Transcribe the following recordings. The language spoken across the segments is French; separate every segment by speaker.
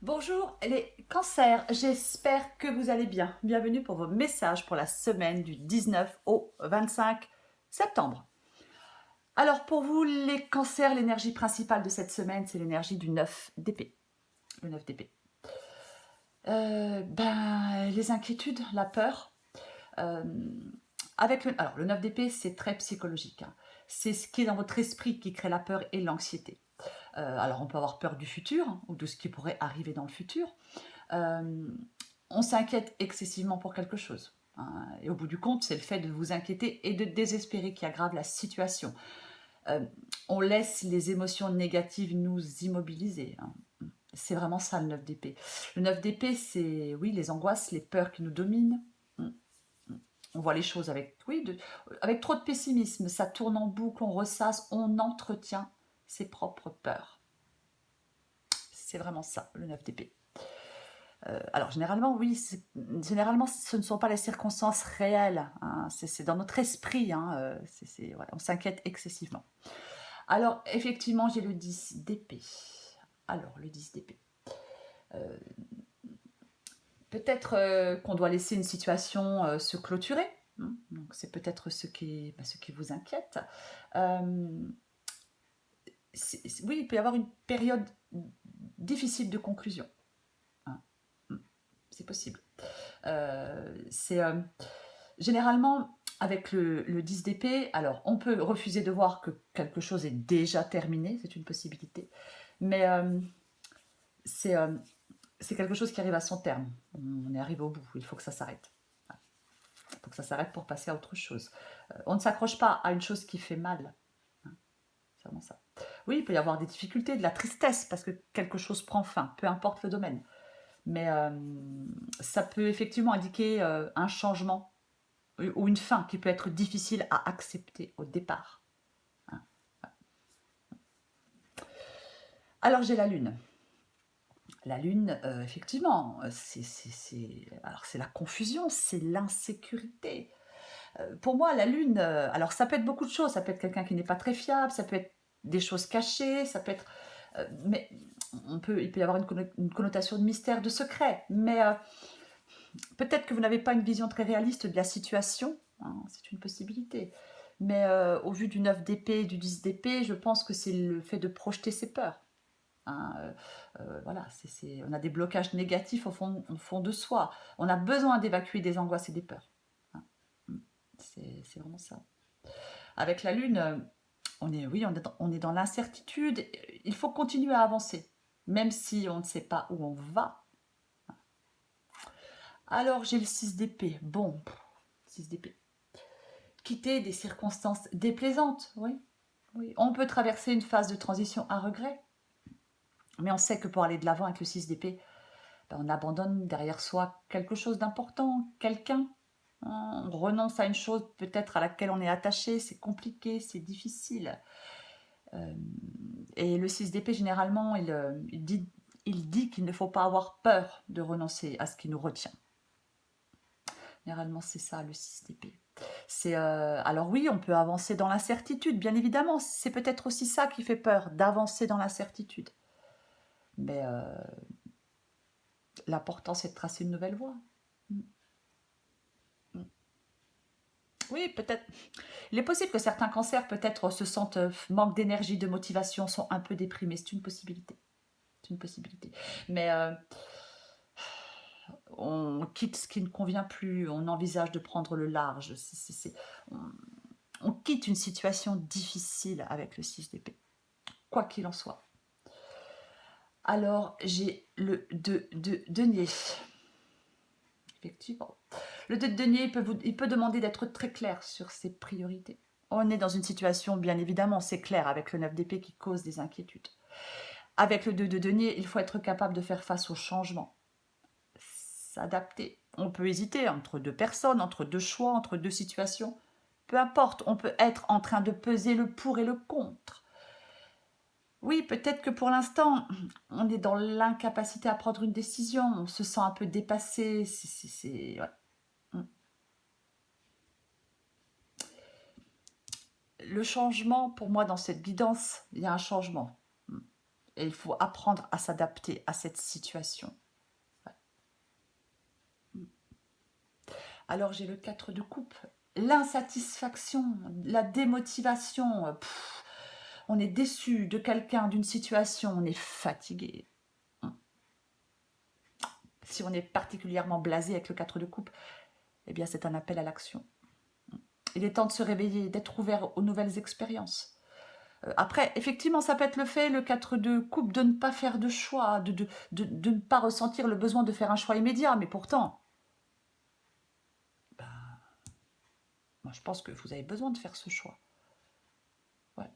Speaker 1: Bonjour les cancers, j'espère que vous allez bien. Bienvenue pour vos messages pour la semaine du 19 au 25 septembre. Alors pour vous les cancers, l'énergie principale de cette semaine, c'est l'énergie du 9 d'épée. Le 9 d'épée. Les inquiétudes, la peur. Euh, alors le 9 d'épée, c'est très psychologique, hein. C'est ce qui est dans votre esprit qui crée la peur et l'anxiété. Alors on peut avoir peur du futur, hein, ou de ce qui pourrait arriver dans le futur. Euh, on s'inquiète excessivement pour quelque chose, hein. Et au bout du compte, c'est le fait de vous inquiéter et de désespérer qui aggrave la situation. Euh, on laisse les émotions négatives nous immobiliser, hein. C'est vraiment ça le 9 d'épée. Le 9 d'épée, c'est oui, les angoisses, les peurs qui nous dominent. On voit les choses avec trop de pessimisme. Ça tourne en boucle, on ressasse, on entretient ses propres peurs. C'est vraiment ça, le 9 d'épée. Alors généralement, oui, généralement ce ne sont pas les circonstances réelles, hein, c'est dans notre esprit, hein, voilà, on s'inquiète excessivement. Alors effectivement, j'ai le 10 d'épée. Alors le 10 d'épée. Euh, Peut-être qu'on doit laisser une situation se clôturer, hein. Donc c'est peut-être ce qui vous inquiète. Euh, oui, il peut y avoir une période difficile de conclusion, hein. C'est possible. C'est généralement avec le 10 d'épée, alors on peut refuser de voir que quelque chose est déjà terminé, c'est une possibilité, mais c'est euh, c'est quelque chose qui arrive à son terme. On est arrivé au bout, il faut que ça s'arrête. Il faut que ça s'arrête pour passer à autre chose. On ne s'accroche pas à une chose qui fait mal, hein. C'est vraiment ça. Oui, il peut y avoir des difficultés, de la tristesse, parce que quelque chose prend fin, peu importe le domaine. Mais ça peut effectivement indiquer un changement ou une fin qui peut être difficile à accepter au départ, hein. Alors j'ai la lune. La lune, effectivement, alors c'est la confusion, c'est l'insécurité. Pour moi, la lune, alors ça peut être beaucoup de choses, ça peut être quelqu'un qui n'est pas très fiable, ça peut être des choses cachées, ça peut être, mais il peut y avoir une connotation de mystère, de secret, mais peut-être que vous n'avez pas une vision très réaliste de la situation, hein, c'est une possibilité. Mais au vu du 9 d'épée et du 10 d'épée, je pense que c'est le fait de projeter ses peurs, hein. Voilà, on a des blocages négatifs au fond de soi. On a besoin d'évacuer des angoisses et des peurs, hein. C'est vraiment ça. Avec la Lune, oui, on est dans l'incertitude. Il faut continuer à avancer, même si on ne sait pas où on va. Alors j'ai le 6 d'épée. Bon, 6 d'épée. Quitter des circonstances déplaisantes, oui. Oui. On peut traverser une phase de transition à regret, mais on sait que pour aller de l'avant avec le 6 d'épée, on abandonne derrière soi quelque chose d'important, quelqu'un. On renonce à une chose peut-être à laquelle on est attaché, c'est compliqué, c'est difficile. Euh, et le 6 d'épée, généralement, il dit qu'il ne faut pas avoir peur de renoncer à ce qui nous retient. Généralement, c'est ça, le 6 d'épée. Alors oui, on peut avancer dans l'incertitude, bien évidemment. C'est peut-être aussi ça qui fait peur, d'avancer dans l'incertitude. Mais l'important, c'est de tracer une nouvelle voie. Mm. Oui, peut-être. Il est possible que certains cancers, peut-être, se sentent manque d'énergie, de motivation, sont un peu déprimés. C'est une possibilité. C'est une possibilité. Mais on quitte ce qui ne convient plus, on envisage de prendre le large. On quitte une situation difficile avec le 6 d'épée, quoi qu'il en soit. Alors, j'ai le 2 de denier. Effectivement. Le 2 de denier, il peut demander d'être très clair sur ses priorités. On est dans une situation, bien évidemment, c'est clair, avec le 9 d'épée qui cause des inquiétudes. Avec le 2 de denier, il faut être capable de faire face au changement, s'adapter. On peut hésiter entre deux personnes, entre deux choix, entre deux situations. Peu importe, on peut être en train de peser le pour et le contre. Oui, peut-être que pour l'instant, on est dans l'incapacité à prendre une décision, on se sent un peu dépassé. Ouais. Mm. Le changement, pour moi, dans cette guidance, il y a un changement. Mm. Et il faut apprendre à s'adapter à cette situation. Ouais. Alors j'ai le 4 de coupe. L'insatisfaction, la démotivation. On est déçu de quelqu'un, d'une situation, on est fatigué. Si on est particulièrement blasé avec le 4 de coupe, eh bien c'est un appel à l'action. Il est temps de se réveiller, d'être ouvert aux nouvelles expériences. Après, effectivement, ça peut être le fait, le 4 de coupe, de ne pas faire de choix, de ne pas ressentir le besoin de faire un choix immédiat. Mais pourtant, ben, moi je pense que vous avez besoin de faire ce choix. Ouais.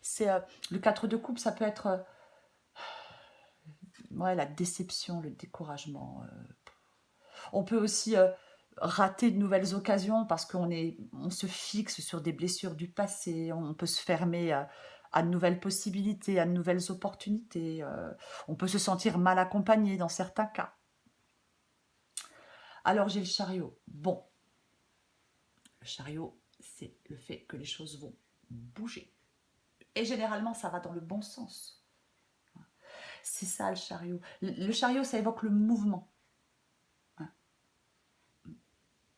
Speaker 1: C'est le 4 de coupe, ça peut être ouais, la déception, le découragement. On peut aussi rater de nouvelles occasions parce on se fixe sur des blessures du passé, on peut se fermer à de nouvelles possibilités, à de nouvelles opportunités, on peut se sentir mal accompagné dans certains cas. Alors j'ai le chariot. Bon, le chariot, c'est le fait que les choses vont bouger. Et généralement, ça va dans le bon sens. C'est ça le chariot. Le chariot, ça évoque le mouvement.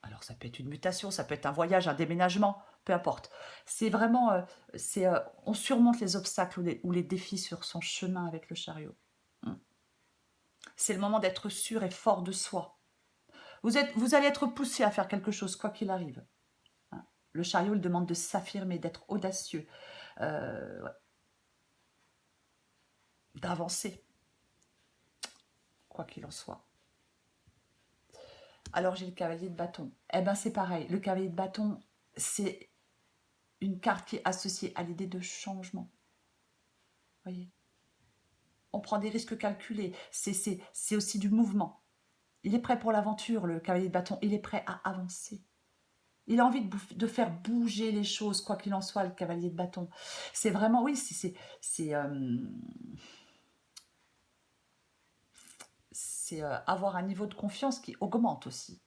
Speaker 1: Alors ça peut être une mutation, ça peut être un voyage, un déménagement, peu importe. C'est vraiment, on surmonte les obstacles ou les défis sur son chemin avec le chariot. C'est le moment d'être sûr et fort de soi. Vous allez être poussé à faire quelque chose, quoi qu'il arrive. Le chariot, il demande de s'affirmer, d'être audacieux, ouais, d'avancer, quoi qu'il en soit. Alors j'ai le cavalier de bâton. Eh bien c'est pareil, le cavalier de bâton, c'est une carte qui est associée à l'idée de changement. Voyez, on prend des risques calculés, c'est aussi du mouvement. Il est prêt pour l'aventure, le cavalier de bâton, il est prêt à avancer. Il a envie de faire bouger les choses, quoi qu'il en soit, le cavalier de bâton. C'est vraiment, oui, c'est avoir un niveau de confiance qui augmente aussi.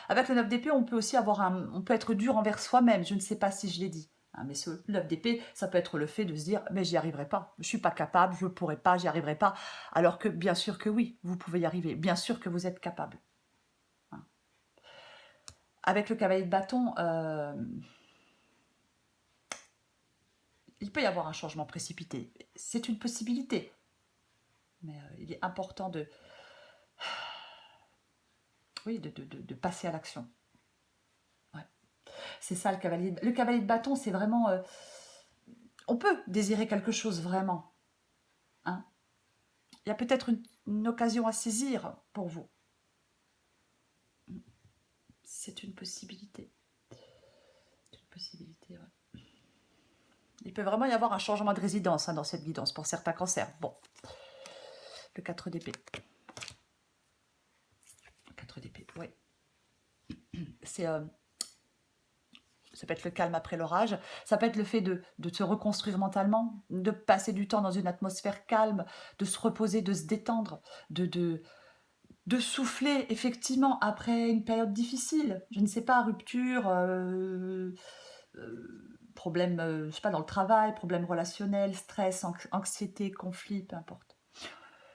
Speaker 1: Avec le 9 d'épée, on peut aussi on peut être dur envers soi-même. Je ne sais pas si je l'ai dit. Mais ce 9 d'épée, ça peut être le fait de se dire, mais j'y arriverai pas, je suis pas capable, je ne pourrai pas, j'y arriverai pas. Alors que bien sûr que oui, vous pouvez y arriver. Bien sûr que vous êtes capable. Avec le cavalier de bâton, il peut y avoir un changement précipité. C'est une possibilité. Mais il est important oui, de passer à l'action. Ouais. C'est ça le cavalier. Le cavalier de bâton, c'est vraiment... on peut désirer quelque chose vraiment. Hein. Il y a peut-être une occasion à saisir pour vous. C'est une possibilité. C'est une possibilité, ouais. Il peut vraiment y avoir un changement de résidence dans cette guidance pour certains cancers. Bon. Le 4 d'épée. 4 d'épée, oui. C'est... ça peut être le calme après l'orage, ça peut être le fait de se reconstruire mentalement, de passer du temps dans une atmosphère calme, de se reposer, de se détendre, de souffler effectivement après une période difficile. Je ne sais pas, rupture, problème, je sais pas, dans le travail, problème relationnel, stress, anxiété, conflit, peu importe.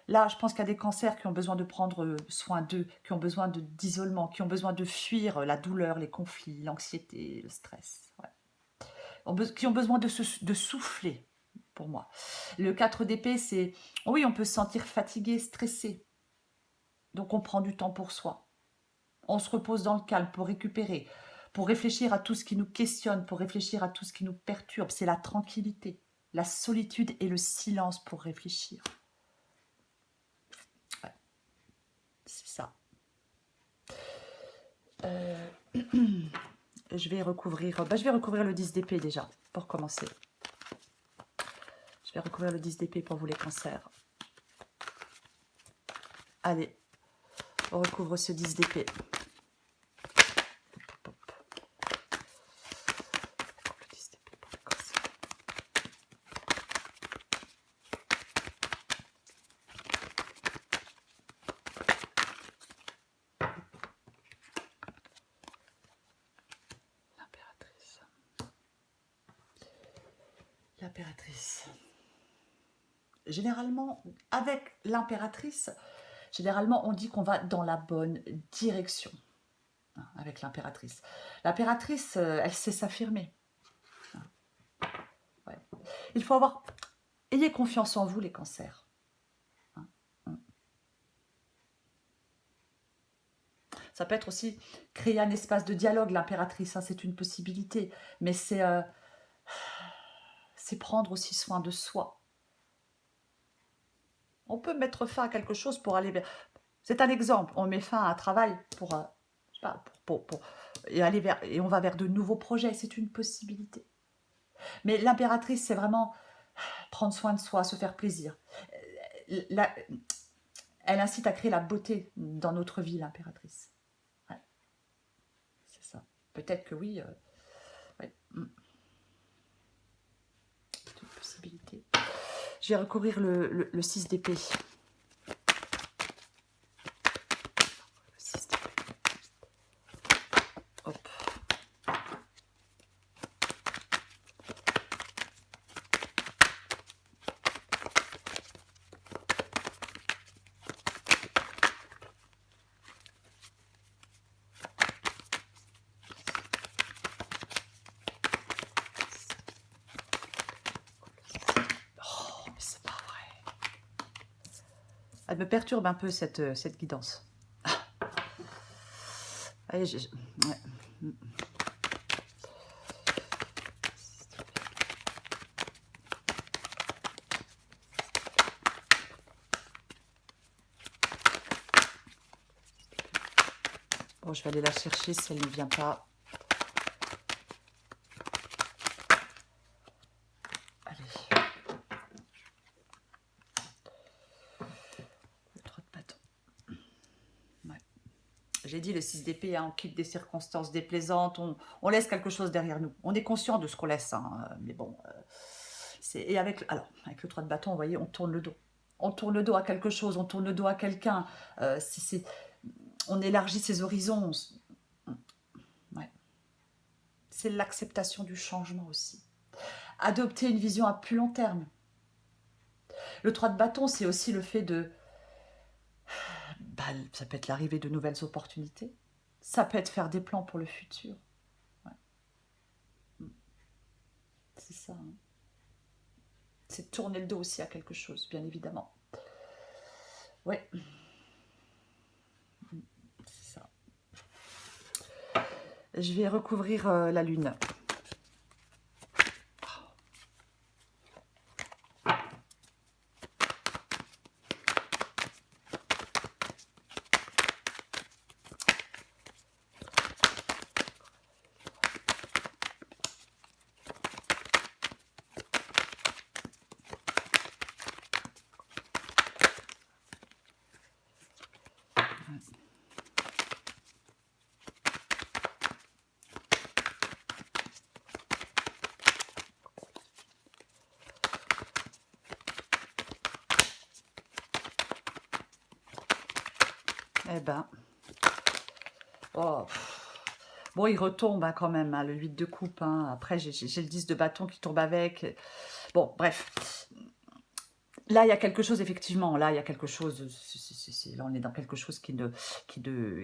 Speaker 1: Là, je pense qu'il y a des cancers qui ont besoin de prendre soin d'eux, qui ont besoin d'isolement, qui ont besoin de fuir la douleur, les conflits, l'anxiété, le stress. Ouais. Qui ont besoin de souffler, pour moi. Le 4 d'épée, c'est... Oui, on peut se sentir fatigué, stressé. Donc on prend du temps pour soi. On se repose dans le calme pour récupérer, pour réfléchir à tout ce qui nous questionne, pour réfléchir à tout ce qui nous perturbe. C'est la tranquillité, la solitude et le silence pour réfléchir. Ouais, c'est ça. Je vais recouvrir le 10 d'épée déjà, pour commencer. Je vais recouvrir le 10 d'épée pour vous les cancers. Allez, on recouvre ce 10 d'épée. L'impératrice. généralement, avec l'impératrice, généralement, on dit qu'on va dans la bonne direction, hein, avec l'impératrice. L'impératrice, elle sait s'affirmer. Ouais. Il faut avoir... Ayez confiance en vous, les cancers. Hein. Ça peut être aussi créer un espace de dialogue, l'impératrice, hein, c'est une possibilité. Mais c'est prendre aussi soin de soi. On peut mettre fin à quelque chose pour aller vers... C'est un exemple. On met fin à un travail pour, je sais pas, et aller vers, et on va vers de nouveaux projets. C'est une possibilité. Mais l'impératrice, c'est vraiment prendre soin de soi, se faire plaisir. La- elle incite à créer la beauté dans notre vie, l'impératrice. Ouais, c'est ça. Peut-être que oui. Ouais, c'est une possibilité. Je vais recourir le 6 d'épée. Le 6 d'épée. Hop. Oh, mais c'est pas vrai. Elle me perturbe un peu cette guidance. Allez, ouais. Bon, je vais aller la chercher si elle ne vient pas. Allez. Le 3 de bâton. Ouais. J'ai dit le 6 d'épée, hein, on quitte des circonstances déplaisantes, on laisse quelque chose derrière nous. On est conscient de ce qu'on laisse, hein, mais bon. Et avec le 3 de bâton, vous voyez, on tourne le dos. On tourne le dos à quelque chose, on tourne le dos à quelqu'un. On élargit ses horizons. Ouais. C'est l'acceptation du changement aussi. Adopter une vision à plus long terme. Le 3 de bâton, c'est aussi le fait de... Bah, ça peut être l'arrivée de nouvelles opportunités. Ça peut être faire des plans pour le futur. Ouais. C'est ça. Hein. C'est tourner le dos aussi à quelque chose, bien évidemment. Ouais. C'est ça. Je vais recouvrir la lune. Eh ben, oh. Bon, il retombe hein, quand même, hein, le 8 de coupe. Hein. Après, j'ai le 10 de bâton qui tombe avec. Bon, bref. Là, il y a quelque chose, effectivement. Là, il y a quelque chose. Là, on est dans quelque chose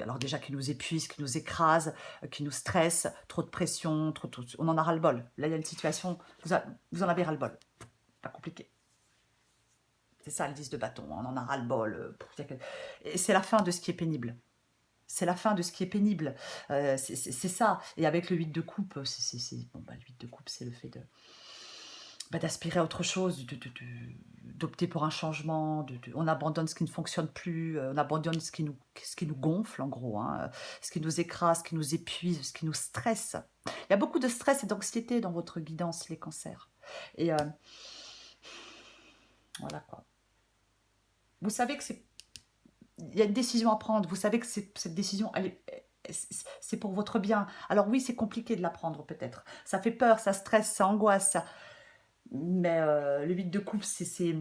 Speaker 1: alors déjà, qui nous épuise, qui nous écrase, qui nous stresse. Trop de pression, on en a ras-le-bol. Là, il y a une situation, vous en avez ras-le-bol. Pas compliqué. C'est ça, le 10 de bâton. On en a ras-le-bol. Et c'est la fin de ce qui est pénible. C'est la fin de ce qui est pénible. C'est ça. Et avec le 8 de coupe, le 8 de coupe, c'est le fait d'aspirer à autre chose, d'opter pour un changement. On abandonne ce qui ne fonctionne plus, on abandonne ce qui nous gonfle, en gros. Hein, ce qui nous écrase, ce qui nous épuise, ce qui nous stresse. Il y a beaucoup de stress et d'anxiété dans votre guidance, les cancers. Et voilà quoi. Vous savez que il y a une décision à prendre. Vous savez que cette décision, c'est pour votre bien. Alors oui, c'est compliqué de la prendre peut-être. Ça fait peur, ça stresse, ça angoisse. Mais le 8 de coupe, c'est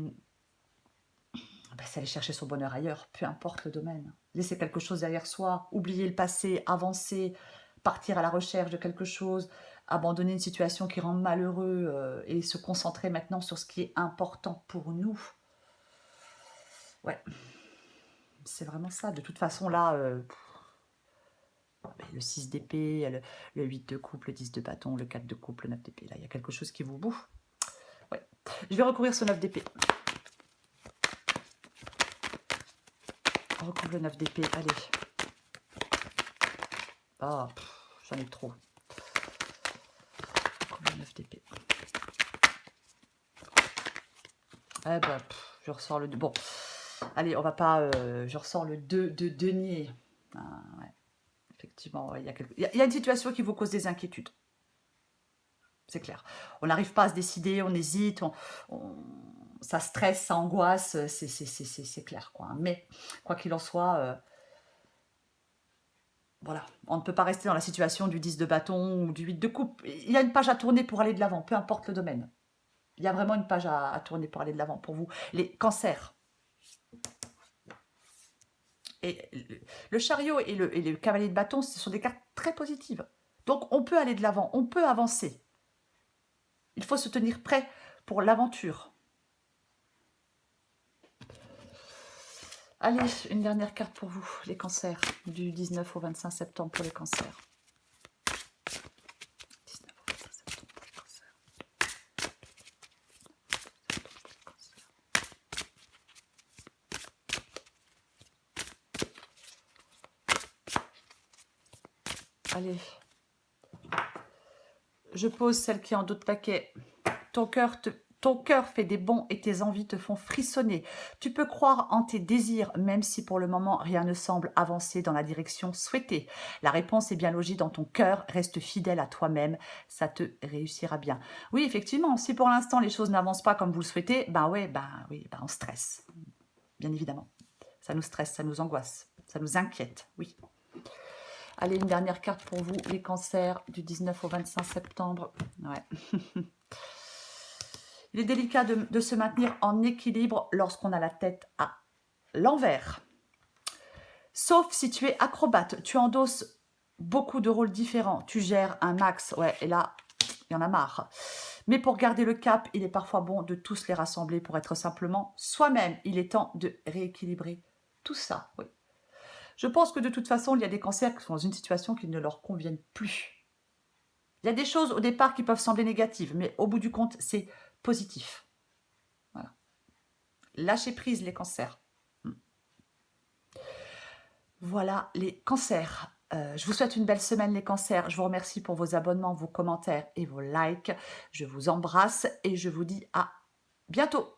Speaker 1: aller chercher son bonheur ailleurs, peu importe le domaine. Laisser quelque chose derrière soi, oublier le passé, avancer, partir à la recherche de quelque chose, abandonner une situation qui rend malheureux et se concentrer maintenant sur ce qui est important pour nous. Ouais, c'est vraiment ça. De toute façon, là, le 6 d'épée, le 8 de coupe, le 10 de bâton, le 4 de coupe, le 9 d'épée. Là, il y a quelque chose qui vous bouffe. Ouais. Je vais recourir ce 9 d'épée. Recouvre le 9 d'épée, allez. Ah, j'en ai trop. Recouvre le 9 d'épée. Eh ben, je ressors le 2. Bon, allez, on va pas... je ressors le 2 de denier. Ah, ouais. Effectivement, ouais, il y a une situation qui vous cause des inquiétudes. C'est clair. On n'arrive pas à se décider, on hésite, ça stresse, ça angoisse, c'est clair, quoi. Mais, quoi qu'il en soit, voilà, on ne peut pas rester dans la situation du 10 de bâton ou du 8 de coupe. Il y a une page à tourner pour aller de l'avant, peu importe le domaine. Il y a vraiment une page à tourner pour aller de l'avant pour vous. Les cancers. Et le chariot et le cavalier de bâton, ce sont des cartes très positives. Donc, on peut aller de l'avant, on peut avancer. Il faut se tenir prêt pour l'aventure. Allez, une dernière carte pour vous, les cancers, du 19 au 25 septembre pour les cancers. 19 au 25 septembre pour les cancers. Allez. Je pose celle qui est en dos de paquet. Ton cœur fait des bonds et tes envies te font frissonner. Tu peux croire en tes désirs, même si pour le moment rien ne semble avancer dans la direction souhaitée. La réponse est bien logée dans ton cœur. Reste fidèle à toi-même, ça te réussira bien. Oui, effectivement, si pour l'instant les choses n'avancent pas comme vous le souhaitez, oui, on stresse. Bien évidemment. Ça nous stresse, ça nous angoisse, ça nous inquiète, oui. Allez, une dernière carte pour vous, les cancers, du 19 au 25 septembre. Ouais. Il est délicat de se maintenir en équilibre lorsqu'on a la tête à l'envers. Sauf si tu es acrobate, tu endosses beaucoup de rôles différents, tu gères un max, ouais, et là, il y en a marre. Mais pour garder le cap, il est parfois bon de tous les rassembler pour être simplement soi-même. Il est temps de rééquilibrer tout ça, oui. Je pense que de toute façon, il y a des cancers qui sont dans une situation qui ne leur conviennent plus. Il y a des choses au départ qui peuvent sembler négatives, mais au bout du compte, c'est positif. Voilà. Lâchez prise les cancers. Voilà les cancers. Je vous souhaite une belle semaine les cancers. Je vous remercie pour vos abonnements, vos commentaires et vos likes. Je vous embrasse et je vous dis à bientôt.